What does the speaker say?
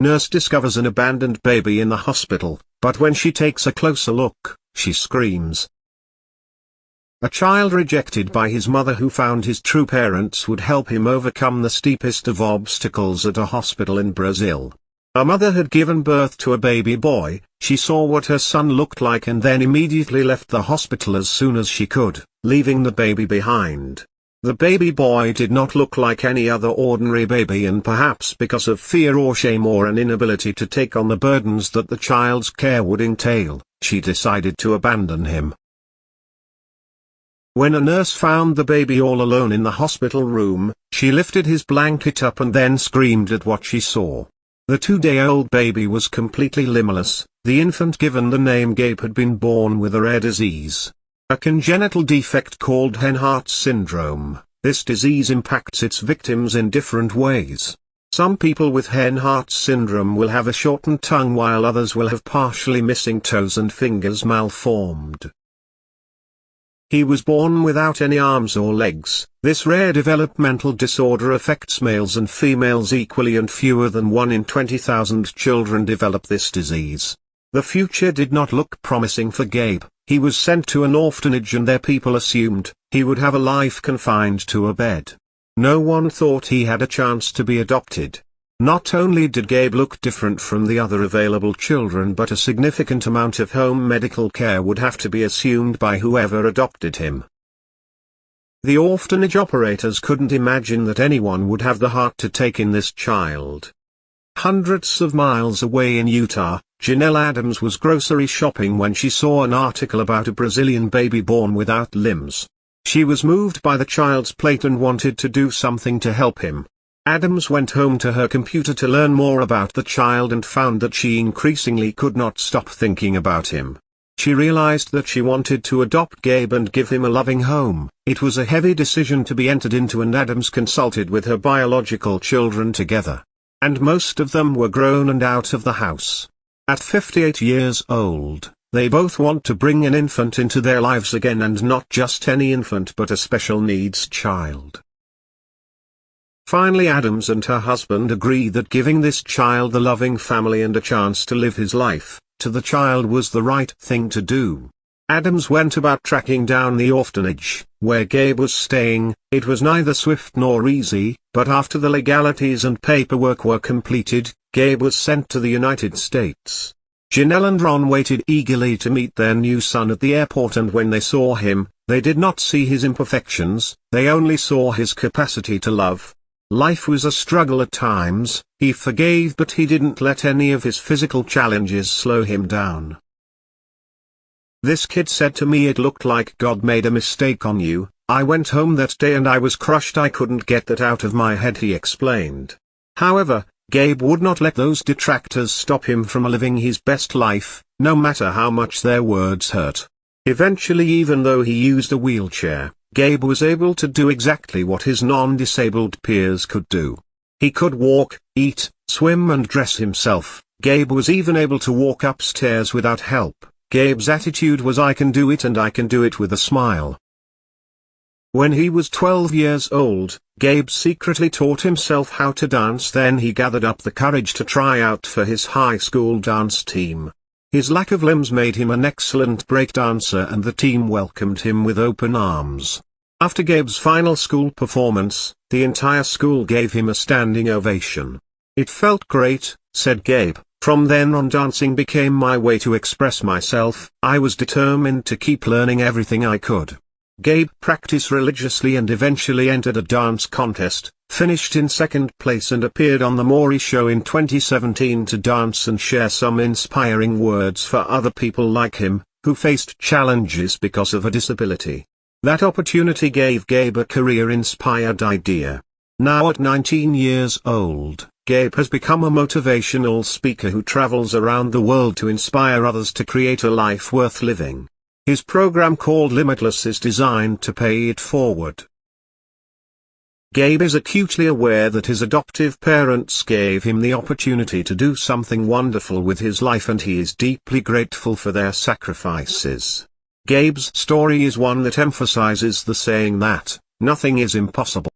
Nurse discovers an abandoned baby in the hospital, but when she takes a closer look, she screams. A child rejected by his mother who found his true parents would help him overcome the steepest of obstacles at a hospital in Brazil. A mother had given birth to a baby boy. She saw what her son looked like and then immediately left the hospital as soon as she could, leaving the baby behind. The baby boy did not look like any other ordinary baby, and perhaps because of fear or shame or an inability to take on the burdens that the child's care would entail, she decided to abandon him. When a nurse found the baby all alone in the hospital room, she lifted his blanket up and then screamed at what she saw. The 2-day-old baby was completely limbless. The infant given the name Gabe had been born with a rare disease, a congenital defect called Heartwarming syndrome. This disease impacts its victims in different ways. Some people with Heartwarming syndrome will have a shortened tongue while others will have partially missing toes and fingers malformed. He was born without any arms or legs. This rare developmental disorder affects males and females equally, and fewer than 1 in 20,000 children develop this disease. The future did not look promising for Gabe. He was sent to an orphanage and their people assumed he would have a life confined to a bed. No one thought he had a chance to be adopted. Not only did Gabe look different from the other available children, but a significant amount of home medical care would have to be assumed by whoever adopted him. The orphanage operators couldn't imagine that anyone would have the heart to take in this child. Hundreds of miles away in Utah, Janelle Adams was grocery shopping when she saw an article about a Brazilian baby born without limbs. She was moved by the child's plight and wanted to do something to help him. Adams went home to her computer to learn more about the child and found that she increasingly could not stop thinking about him. She realized that she wanted to adopt Gabe and give him a loving home. It was a heavy decision to be entered into, and Adams consulted with her biological children together. And most of them were grown and out of the house. At 58 years old, they both want to bring an infant into their lives again, and not just any infant but a special needs child. Finally, Adams and her husband agree that giving this child the loving family and a chance to live his life to the child was the right thing to do. Adams went about tracking down the orphanage where Gabe was staying. It was neither swift nor easy, but after the legalities and paperwork were completed, Gabe was sent to the United States. Janelle and Ron waited eagerly to meet their new son at the airport, and when they saw him, they did not see his imperfections, they only saw his capacity to love. Life was a struggle at times. He forgave, but he didn't let any of his physical challenges slow him down. "This kid said to me it looked like God made a mistake on you. I went home that day and I was crushed. I couldn't get that out of my head," he explained. However, Gabe would not let those detractors stop him from living his best life, no matter how much their words hurt. Eventually, even though he used a wheelchair, Gabe was able to do exactly what his non-disabled peers could do. He could walk, eat, swim and dress himself. Gabe was even able to walk upstairs without help. Gabe's attitude was, "I can do it, and I can do it with a smile." When he was 12 years old, Gabe secretly taught himself how to dance. Then he gathered up the courage to try out for his high school dance team. His lack of limbs made him an excellent breakdancer, and the team welcomed him with open arms. After Gabe's final school performance, the entire school gave him a standing ovation. "It felt great," said Gabe. "From then on, dancing became my way to express myself. I was determined to keep learning everything I could." Gabe practiced religiously and eventually entered a dance contest, finished in second place, and appeared on The Maury Show in 2017 to dance and share some inspiring words for other people like him, who faced challenges because of a disability. That opportunity gave Gabe a career-inspired idea. Now at 19 years old, Gabe has become a motivational speaker who travels around the world to inspire others to create a life worth living. His program, called Limitless, is designed to pay it forward. Gabe is acutely aware that his adoptive parents gave him the opportunity to do something wonderful with his life, and he is deeply grateful for their sacrifices. Gabe's story is one that emphasizes the saying that nothing is impossible.